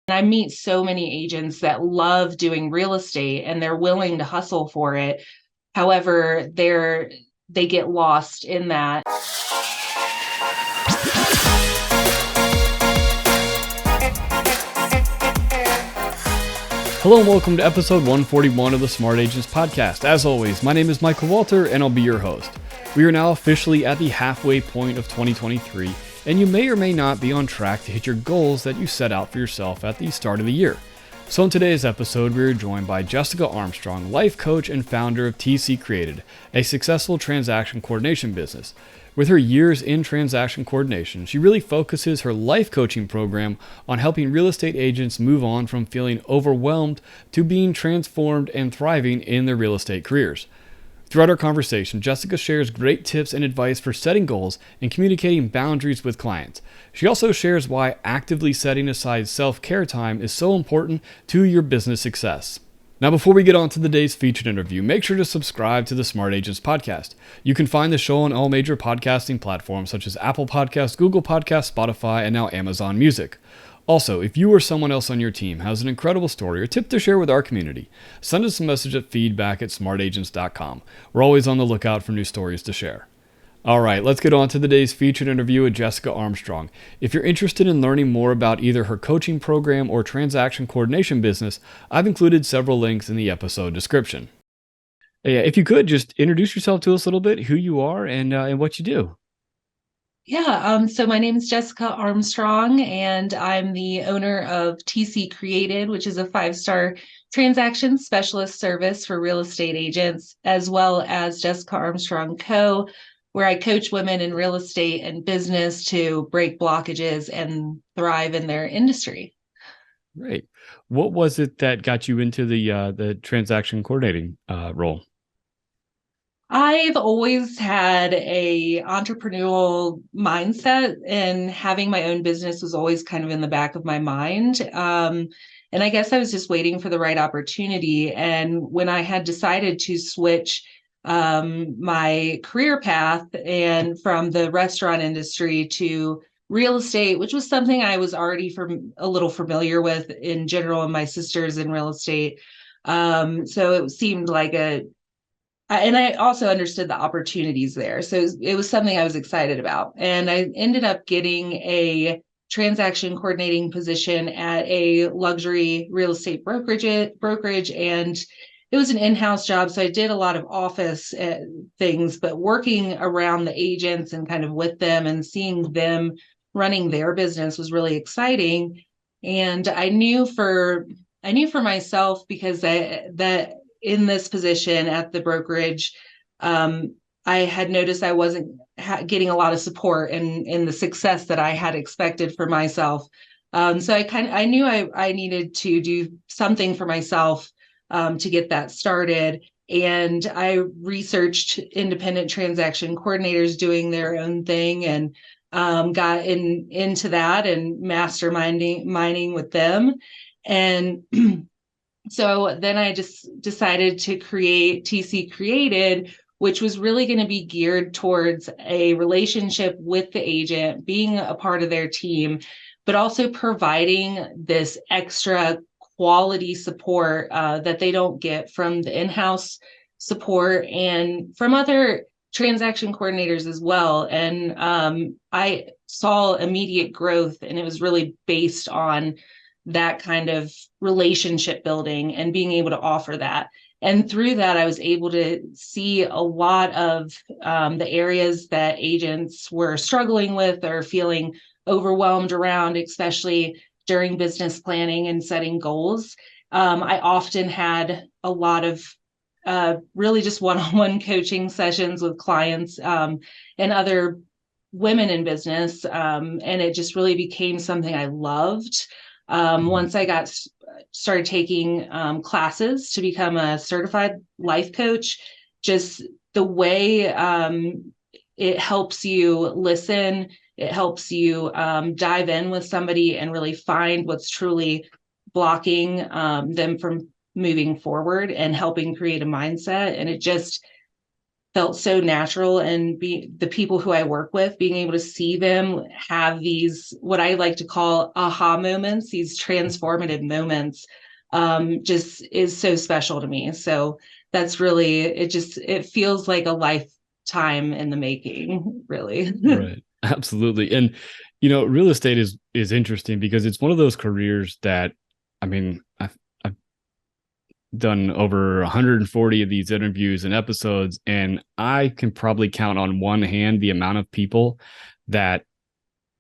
I meet so many agents that love doing real estate and they're willing to hustle for it. However, they get lost in that. Hello and welcome to episode 141 of the Smart Agents Podcast. As always, my name is Michael Walter and I'll be your host. We are now officially at the halfway point of 2023, and you may or may not be on track to hit your goals that you set out for yourself at the start of the year. So in today's episode, we are joined by Jessica Armstong, life coach and founder of TCCREATED, a successful transaction coordination business. With her years in transaction coordination, she really focuses her life coaching program on helping real estate agents move on from feeling overwhelmed to being transformed and thriving in their real estate careers. Throughout our conversation, Jessica shares great tips and advice for setting goals and communicating boundaries with clients. She also shares why actively setting aside self-care time is so important to your business success. Now, before we get on to today's featured interview, make sure to subscribe to the Smart Agents Podcast. You can find the show on all major podcasting platforms such as Apple Podcasts, Google Podcasts, Spotify, and now Amazon Music. Also, if you or someone else on your team has an incredible story or tip to share with our community, send us a message at feedback@smartagents.com. We're always on the lookout for new stories to share. All right, let's get on to today's featured interview with Jessica Armstong. If you're interested in learning more about either her coaching program or transaction coordination business, I've included several links in the episode description. Yeah, if you could just introduce yourself to us a little bit, who you are and what you do. So my name is Jessica Armstrong, and I'm the owner of TCCREATED, which is a 5-star transaction specialist service for real estate agents, as well as Jessica Armstrong Co., where I coach women in real estate and business to break blockages and thrive in their industry. Great. What was it that got you into the transaction coordinating role? I've always had a entrepreneurial mindset, and having my own business was always kind of in the back of my mind. And I guess I was just waiting for the right opportunity. And when I had decided to switch my career path and from the restaurant industry to real estate, which was something I was already a little familiar with in general, and my sister's in real estate. So it seemed like and I also understood the opportunities there. So it was something I was excited about. And I ended up getting a transaction coordinating position at a luxury real estate brokerage. And it was an in-house job. So I did a lot of office things, but working around the agents and kind of with them and seeing them running their business was really exciting. And I knew for myself, because that in this position at the brokerage, I had noticed I wasn't getting a lot of support in the success that I had expected for myself. So I knew I needed to do something for myself to get that started. And I researched independent transaction coordinators doing their own thing, and got into that and mining with them. And so then I just decided to create TCCREATED, which was really going to be geared towards a relationship with the agent, being a part of their team, but also providing this extra quality support that they don't get from the in-house support and from other transaction coordinators as well. And I saw immediate growth, and it was really based on that kind of relationship building and being able to offer that. And through that, I was able to see a lot of the areas that agents were struggling with or feeling overwhelmed around, especially during business planning and setting goals. I often had a lot of really just one-on-one coaching sessions with clients and other women in business. And it just really became something I loved. Once I started taking classes to become a certified life coach, just the way it helps you listen, it helps you dive in with somebody and really find what's truly blocking them from moving forward and helping create a mindset. And felt so natural, and the people who I work with, being able to see them have these, what I like to call aha moments, these transformative moments, just is so special to me. So that's really, it feels like a lifetime in the making, really. Right. Absolutely. And real estate is interesting because it's one of those careers that, I mean, I've done over 140 of these interviews and episodes, and I can probably count on one hand the amount of people that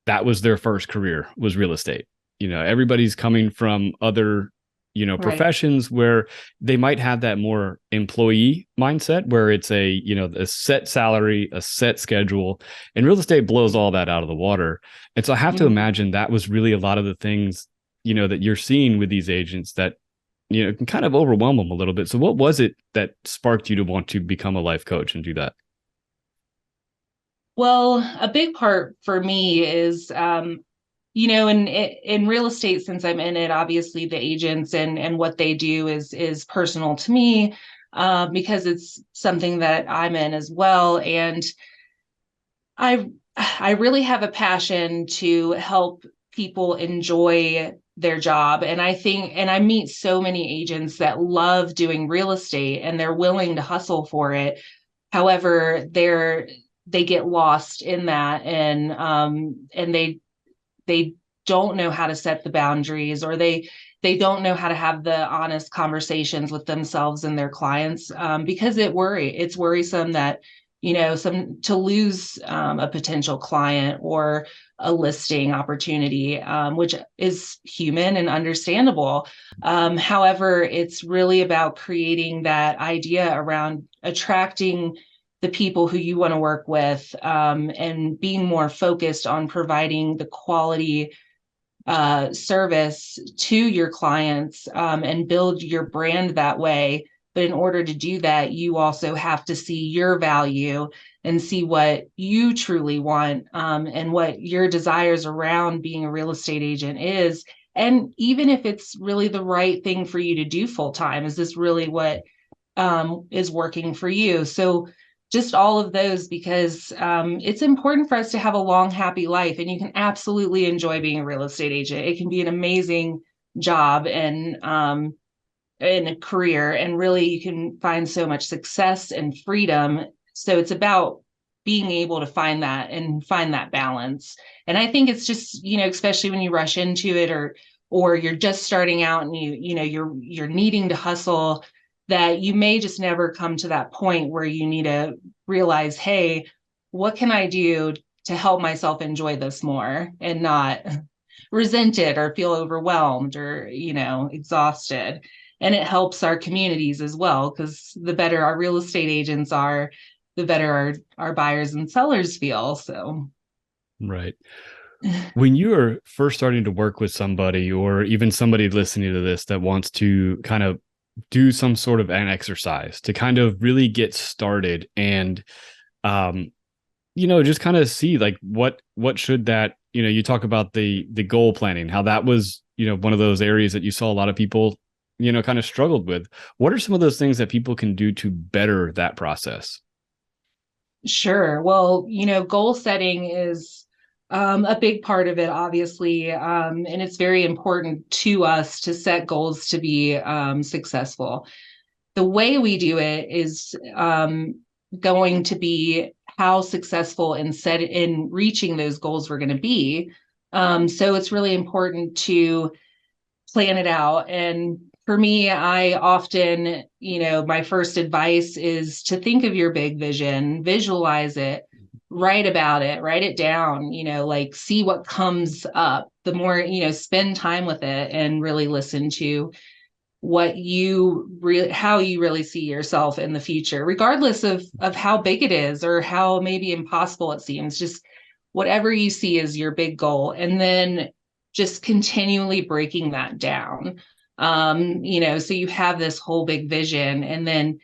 was their first career was real estate. Everybody's coming from other Right. professions where they might have that more employee mindset where it's a set salary, a set schedule, and real estate blows all that out of the water. And so I have to Mhm. imagine that was really a lot of the things that you're seeing with these agents that can kind of overwhelm them a little bit. So what was it that sparked you to want to become a life coach and do that? Well, a big part for me is, in real estate, since I'm in it, obviously the agents and what they do is personal to me, because it's something that I'm in as well. And I I really have a passion to help people enjoy their job. And I meet so many agents that love doing real estate and they're willing to hustle for it. However, they get lost in that, and they don't know how to set the boundaries, or they don't know how to have the honest conversations with themselves and their clients, because it's worrisome that some to lose, a potential client or a listing opportunity, which is human and understandable. However, it's really about creating that idea around attracting the people who you want to work with, and being more focused on providing the quality, service to your clients, and build your brand that way. But in order to do that, you also have to see your value and see what you truly want, and what your desires around being a real estate agent is. And even if it's really the right thing for you to do full time, is this really what, is working for you? So just all of those, because, it's important for us to have a long, happy life, and you can absolutely enjoy being a real estate agent. It can be an amazing job and a career, and really you can find so much success and freedom. So it's about being able to find that and find that balance. And I think it's just, especially when you rush into it, or you're just starting out and you're needing to hustle, that you may just never come to that point where you need to realize, hey, what can I do to help myself enjoy this more and not resent it or feel overwhelmed or exhausted. And it helps our communities as well, because the better our real estate agents are, the better our buyers and sellers feel. So Right. When you are first starting to work with somebody, or even somebody listening to this that wants to kind of do some sort of an exercise to kind of really get started and um just kind of see like what should that, you talk about the goal planning, how that was, one of those areas that you saw a lot of people, kind of struggled with. What are some of those things that people can do to better that process? sure. Well, goal setting is, a big part of it, obviously. And it's very important to us to set goals to be, successful. The way we do it is, going to be how successful in reaching those goals we're going to be. So it's really important to plan it out. And for me, I often, my first advice is to think of your big vision, visualize it, write it down, like see what comes up. The more, spend time with it and really listen to how you really see yourself in the future, regardless of how big it is or how maybe impossible it seems. Just whatever you see as your big goal, and then just continually breaking that down. So you have this whole big vision, and then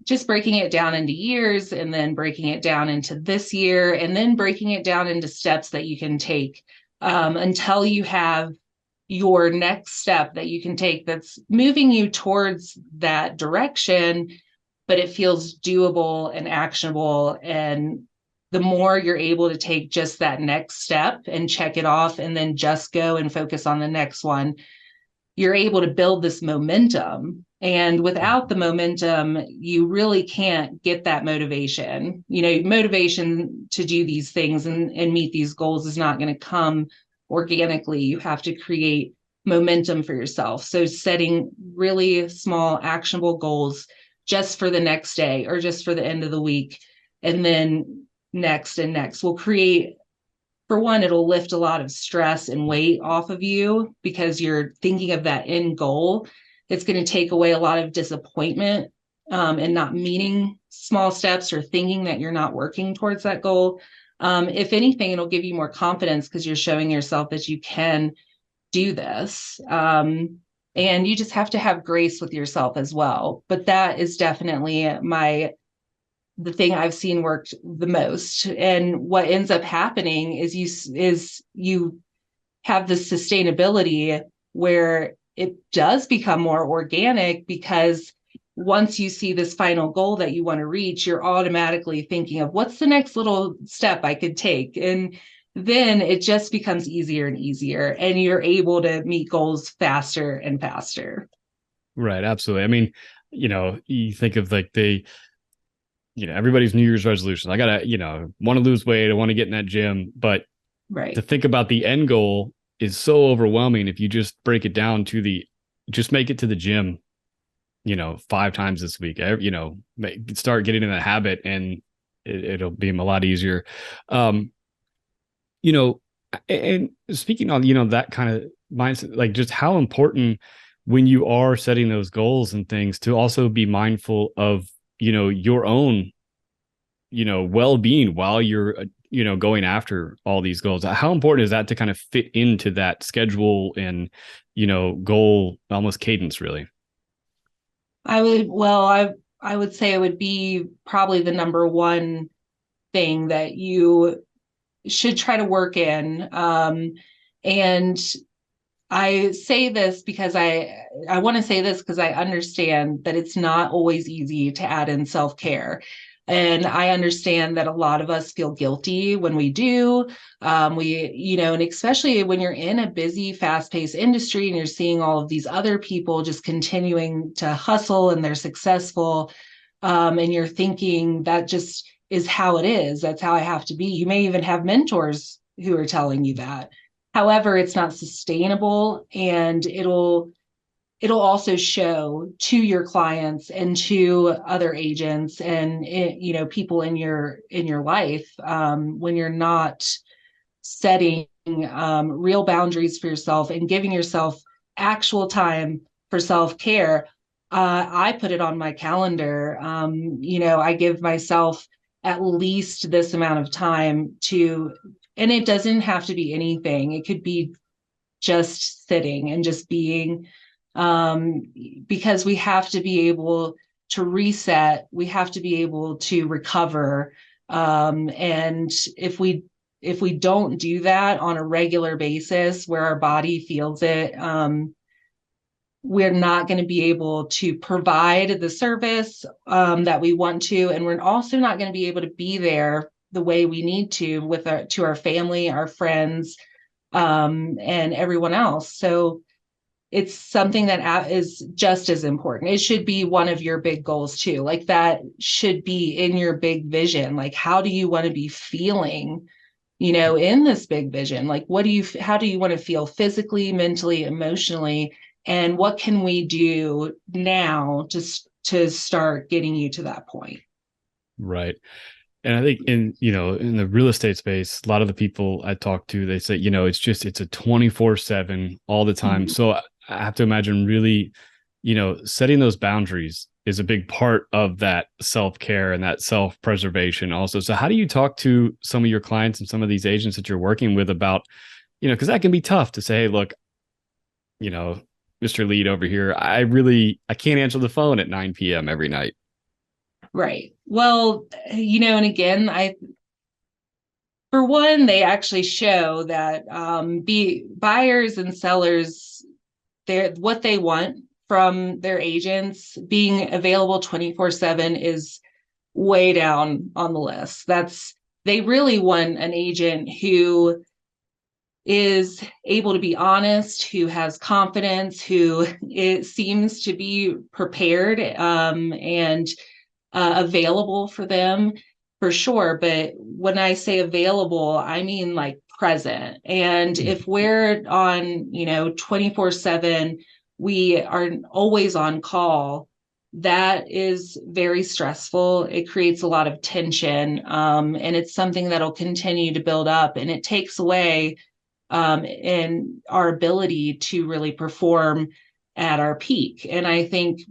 just breaking it down into years, and then breaking it down into this year, and then breaking it down into steps that you can take, until you have your next step that you can take that's moving you towards that direction, but it feels doable and actionable. And the more you're able to take just that next step and check it off and then just go and focus on the next one, you're able to build this momentum. And without the momentum, you really can't get that motivation. Motivation to do these things and meet these goals is not going to come organically. You have to create momentum for yourself. So setting really small, actionable goals just for the next day or just for the end of the week, and then next and next will create, for one, it'll lift a lot of stress and weight off of you because you're thinking of that end goal. It's going to take away a lot of disappointment and not meeting small steps or thinking that you're not working towards that goal. If anything, it'll give you more confidence because you're showing yourself that you can do this. And you just have to have grace with yourself as well. But that is definitely the thing I've seen worked the most. And what ends up happening is you have this sustainability where it does become more organic, because once you see this final goal that you want to reach, you're automatically thinking of what's the next little step I could take. And then it just becomes easier and easier, and you're able to meet goals faster and faster. Right. Absolutely. I mean, you think of like everybody's New Year's resolution. I gotta, want to lose weight. I want to get in that gym. But Right. to think about the end goal is so overwhelming. If you just break it down to just make it to the gym, 5 times this week, start getting in that habit, and it'll be a lot easier. you know, and speaking on, that kind of mindset, like just how important when you are setting those goals and things to also be mindful of, your own, well-being while you're, going after all these goals. How important is that to kind of fit into that schedule and, goal, almost cadence, really? I would say it would be probably the number one thing that you should try to work in. And I say this because I want to say this because I understand that it's not always easy to add in self-care. And I understand that a lot of us feel guilty when we do. And especially when you're in a busy, fast-paced industry and you're seeing all of these other people just continuing to hustle and they're successful. And you're thinking that just is how it is. That's how I have to be. You may even have mentors who are telling you that. However, it's not sustainable, and it'll also show to your clients and to other agents and people in your life when you're not setting real boundaries for yourself and giving yourself actual time for self-care. I put it on my calendar. I give myself at least this amount of time to, and it doesn't have to be anything. It could be just sitting and just being, because we have to be able to reset. We have to be able to recover. And if we don't do that on a regular basis where our body feels it, we're not going to be able to provide the service that we want to. And we're also not going to be able to be there the way we need to to our family, our friends, and everyone else. So it's something that is just as important. It should be one of your big goals too. Like that should be in your big vision. Like, how do you want to be feeling, in this big vision? Like, how do you want to feel physically, mentally, emotionally? And what can we do now to start getting you to that point? Right. And I think in the real estate space, a lot of the people I talk to, they say, it's a 24/7 all the time. Mm-hmm. So I have to imagine really, setting those boundaries is a big part of that self-care and that self-preservation also. So how do you talk to some of your clients and some of these agents that you're working with about, because that can be tough to say, hey, look, Mr. Lead over here, I can't answer the phone at 9 p.m. every night. Right. Well, and again, for one, they actually show that buyers and sellers, what they want from their agents, being available 24/7 is way down on the list. They really want an agent who is able to be honest, who has confidence, who it seems to be prepared, and available for them, for sure. But when I say available, I mean like present. And if we're on, 24/7, we are always on call. That is very stressful. It creates a lot of tension, and it's something that'll continue to build up, and it takes away in our ability to really perform at our peak. And I think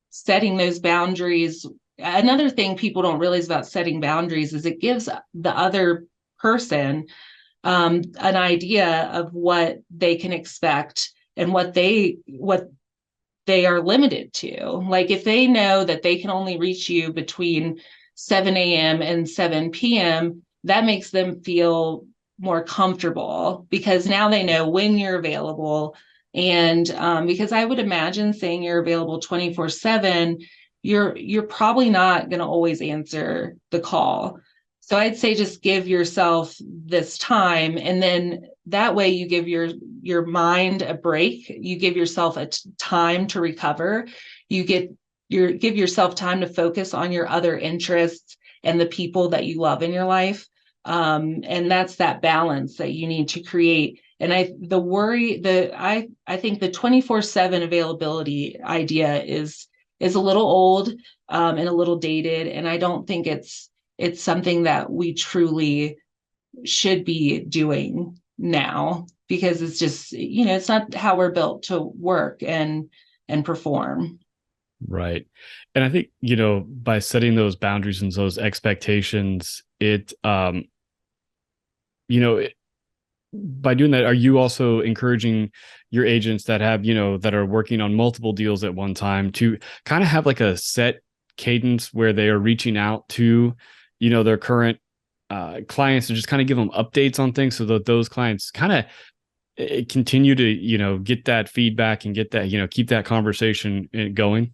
setting those boundaries, another thing people don't realize about setting boundaries is it gives the other person an idea of what they can expect and what they are limited to. Like if they know that they can only reach you between 7 a.m. and 7 p.m., that makes them feel more comfortable because now they know when you're available. And because I would imagine saying you're available 24/7, you're probably not going to always answer the call. So I'd say just give yourself this time, and then that way you give your mind a break. You give yourself time to recover. You give yourself time to focus on your other interests and the people that you love in your life. And that's that balance that you need to create. And I think the 24/7 availability idea is a little old, and a little dated. And I don't think it's something that we truly should be doing now, because it's just, it's not how we're built to work and perform. Right. And I think, by setting those boundaries and those expectations, you know, by doing that, are you also encouraging your agents that have, that are working on multiple deals at one time to kind of have like a set cadence where they are reaching out to, their current clients and just kind of give them updates on things so that those clients kind of continue to, get that feedback and get that, keep that conversation going?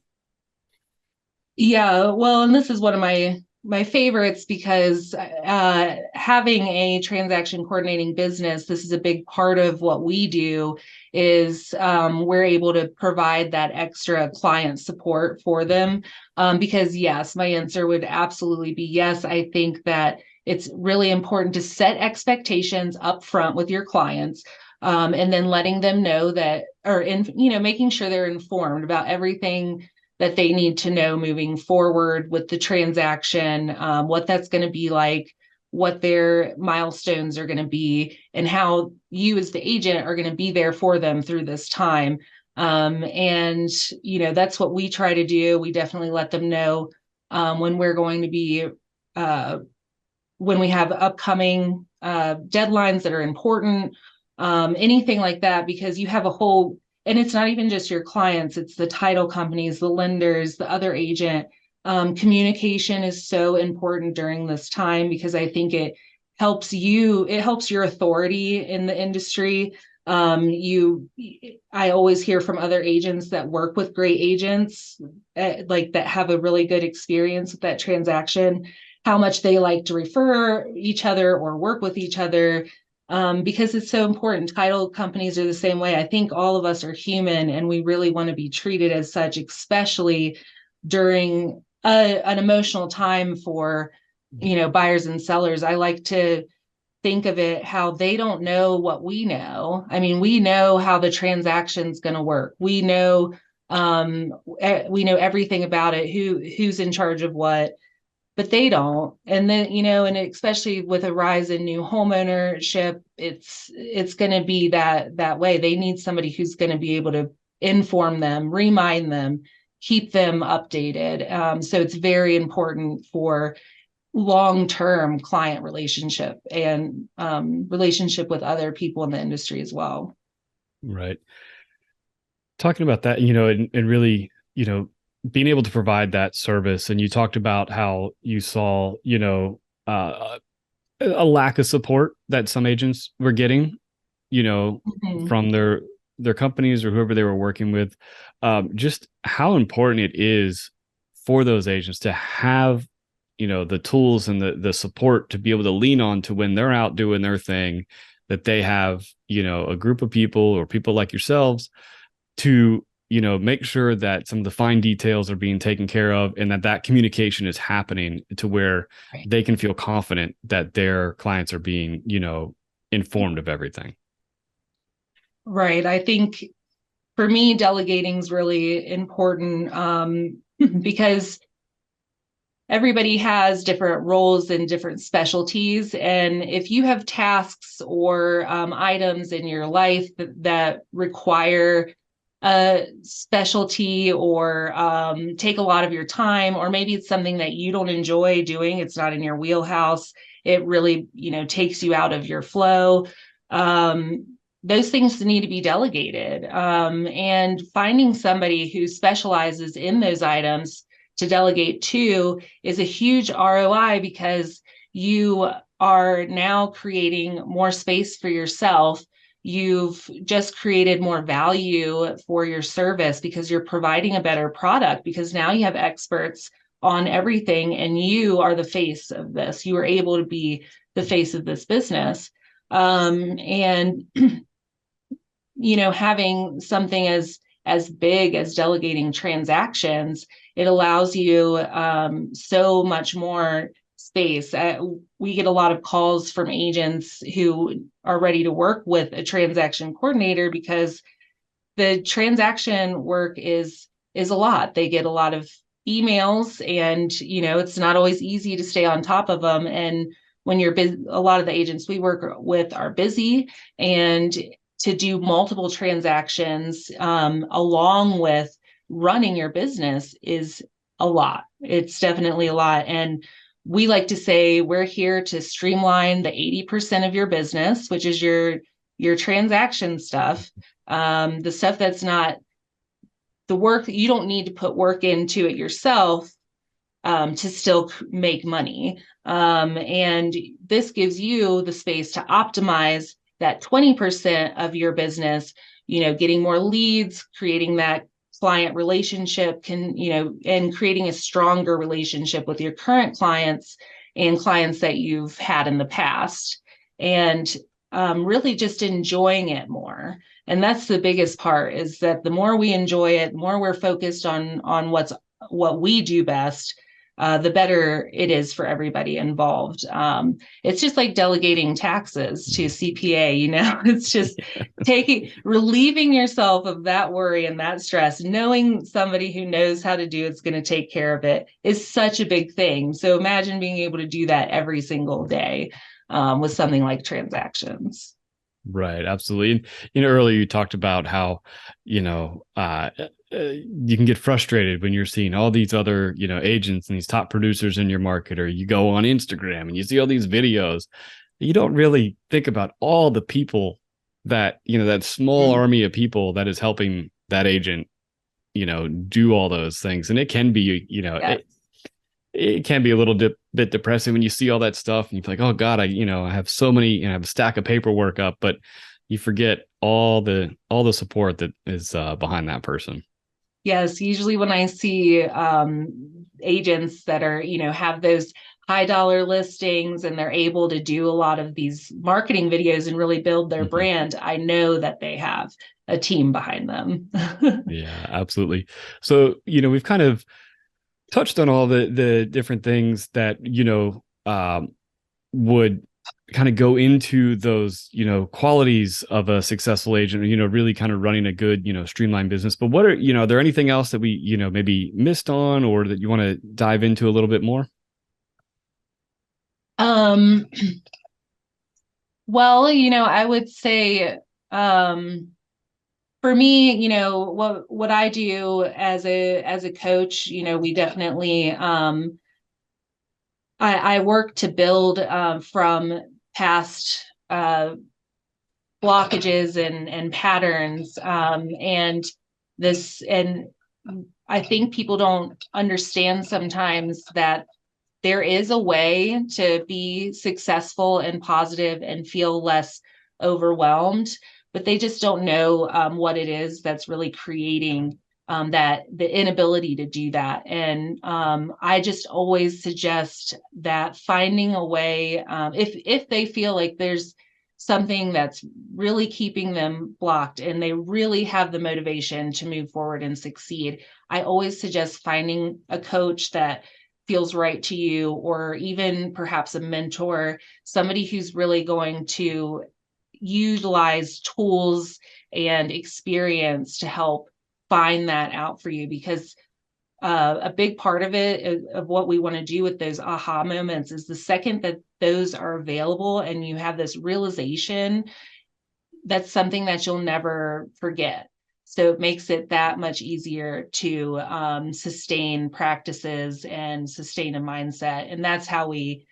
Yeah, well, and this is one of my favorites because having a transaction coordinating business, this is a big part of what we do. Is we're able to provide that extra client support for them, because yes, my answer would absolutely be yes. I think that it's really important to set expectations up front with your clients, and then letting them know that, or making sure they're informed about everything that they need to know moving forward with the transaction, what that's going to be like, what their milestones are going to be, and how you as the agent are going to be there for them through this time. And, that's what we try to do. We definitely let them know when we're going to be, when we have upcoming deadlines that are important, anything like that, because you have a whole, and it's not even just your clients, it's the title companies, the lenders, the other agent. Communication is so important during this time because I think it helps your authority in the industry. I always hear from other agents that work with great agents, like that have a really good experience with that transaction, how much they like to refer each other or work with each other, because it's so important. Title companies are the same way. I think all of us are human and we really want to be treated as such, especially during an emotional time for, buyers and sellers. I like to think of it how they don't know what we know. I mean, we know how the transaction's going to work. We know everything about it, who's in charge of what, but they don't. And then, and especially with a rise in new home ownership, it's going to be that way. They need somebody who's going to be able to inform them, remind them, keep them updated. So it's very important for long-term client relationship and relationship with other people in the industry as well. Right. Talking about that, and really, being able to provide that service. And you talked about how you saw, a lack of support that some agents were getting, Mhm. from their their companies or whoever they were working with, just how important it is for those agents to have, the tools and the support to be able to lean on to when they're out doing their thing, that they have, a group of people or people like yourselves to, make sure that some of the fine details are being taken care of, and that communication is happening to where Right. they can feel confident that their clients are being, informed of everything. Right. I think for me, delegating is really important, because everybody has different roles and different specialties. And if you have tasks or items in your life that require a specialty or take a lot of your time, or maybe it's something that you don't enjoy doing, it's not in your wheelhouse, it really, takes you out of your flow. Those things need to be delegated. And finding somebody who specializes in those items to delegate to is a huge ROI, because you are now creating more space for yourself. You've just created more value for your service because you're providing a better product, because now you have experts on everything and you are the face of this. You are able to be the face of this business. And having something as big as delegating transactions, it allows you so much more space. We get a lot of calls from agents who are ready to work with a transaction coordinator because the transaction work is a lot. They get a lot of emails, and it's not always easy to stay on top of them. And when you're busy, a lot of the agents we work with are busy, and to do multiple transactions along with running your business is a lot. It's definitely a lot. And we like to say we're here to streamline the 80% of your business, which is your transaction stuff. The stuff that's not the work, you don't need to put work into it yourself to still make money. And this gives you the space to optimize that 20% of your business, getting more leads, creating that client relationship, and creating a stronger relationship with your current clients and clients that you've had in the past, and really just enjoying it more. And that's the biggest part, is that the more we enjoy it, the more we're focused on what we do best, the better it is for everybody involved. It's just like delegating taxes to CPA, it's just relieving yourself of that worry and that stress. Knowing somebody who knows how to do it's going to take care of it is such a big thing. So imagine being able to do that every single day with something like transactions. Right, absolutely. And earlier you talked about how you can get frustrated when you're seeing all these other agents and these top producers in your market, or you go on Instagram and you see all these videos. You don't really think about all the people that that small army of people that is helping that agent do all those things. And it can be Yeah. it can be a little bit depressing when you see all that stuff and you feel like, oh God, I have so many, I have a stack of paperwork up, but you forget all the support that is behind that person. Yes, usually when I see agents that are, have those high dollar listings and they're able to do a lot of these marketing videos and really build their Mhm. brand, I know that they have a team behind them. Yeah, absolutely. So, we've kind of touched on all the different things that, would kind of go into those, qualities of a successful agent, or, really kind of running a good, streamlined business. But what are there anything else that we, maybe missed on, or that you want to dive into a little bit more? um, well, I would say for me, what I do as a coach, we definitely I work to build from past blockages and patterns, and I think people don't understand sometimes that there is a way to be successful and positive and feel less overwhelmed. but they just don't know what it is that's really creating that the inability to do that. And I just always suggest that finding a way, if they feel like there's something that's really keeping them blocked and they really have the motivation to move forward and succeed, I always suggest finding a coach that feels right to you, or even perhaps a mentor, somebody who's really going to utilize tools and experience to help find that out for you. Because a big part of it, of what we want to do with those aha moments, is the second that those are available and you have this realization, that's something that you'll never forget. So it makes it that much easier to sustain practices and sustain a mindset. And that's how we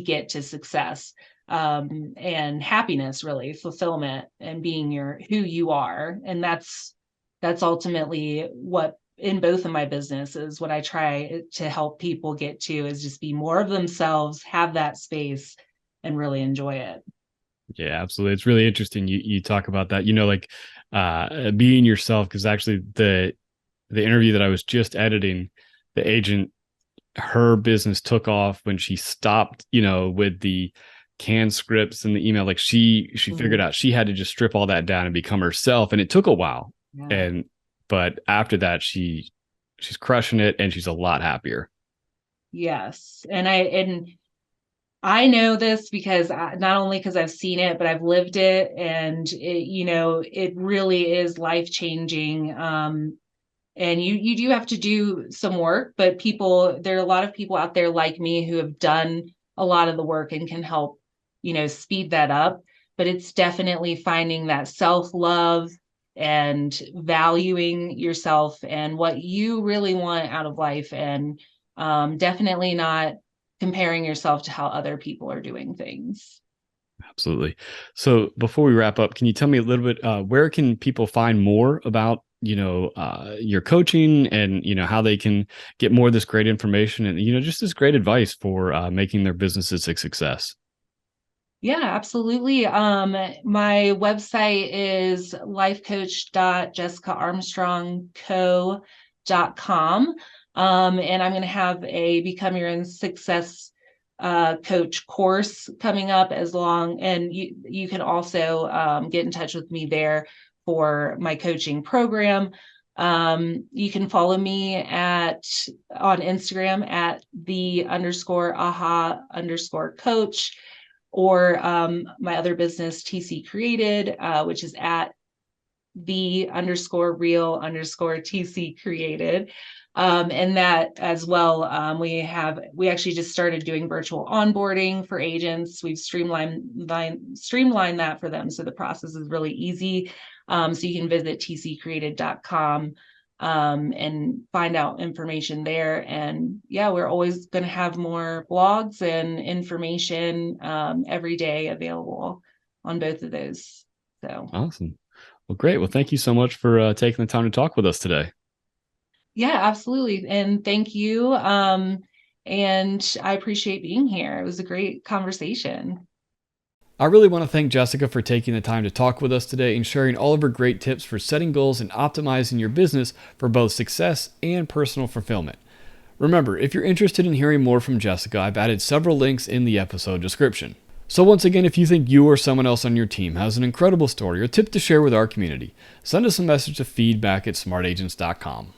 get to success and happiness, really, fulfillment, and being who you are. And that's ultimately what, in both of my businesses, what I try to help people get to is just be more of themselves, have that space, and really enjoy it. Yeah, absolutely. It's really interesting. You talk about that, like being yourself, because actually the interview that I was just editing, the agent, her business took off when she stopped, with the canned scripts and the email. Like she figured out she had to just strip all that down and become herself. And it took a while. Yeah. But after that, she's crushing it and she's a lot happier. Yes. And I know this because not only because I've seen it, but I've lived it, and it really is life changing. And you do have to do some work, but there are a lot of people out there like me who have done a lot of the work and can help, speed that up. But it's definitely finding that self-love and valuing yourself and what you really want out of life, and definitely not comparing yourself to how other people are doing things. Absolutely. So before we wrap up, can you tell me a little bit, where can people find more about, your coaching, and, how they can get more of this great information and, just this great advice for making their businesses a success? Yeah, absolutely. My website is lifecoach.jessicaarmstrongco.com. And I'm going to have a Become Your Own Success coach course coming up, and you can also get in touch with me there for my coaching program. You can follow me on Instagram at _aha_coach, or my other business, TC Created, which is at _real_TC Created. And that as well, we actually just started doing virtual onboarding for agents. We've streamlined that for them, so the process is really easy. So you can visit tccreated.com and find out information there. And yeah, we're always going to have more blogs and information every day available on both of those. So Awesome. Well, great. Well, thank you so much for taking the time to talk with us today. yeah, absolutely. And thank you. And I appreciate being here. It was a great conversation. I really want to thank Jessica for taking the time to talk with us today and sharing all of her great tips for setting goals and optimizing your business for both success and personal fulfillment. Remember, if you're interested in hearing more from Jessica, I've added several links in the episode description. So once again, if you think you or someone else on your team has an incredible story or tip to share with our community, send us a message to feedback@smartagents.com.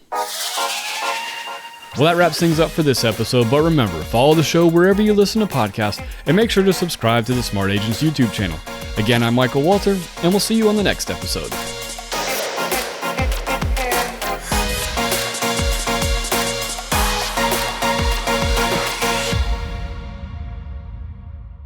Well, that wraps things up for this episode, but remember, follow the show wherever you listen to podcasts and make sure to subscribe to the Smart Agents YouTube channel. Again, I'm Michael Walter, and we'll see you on the next episode.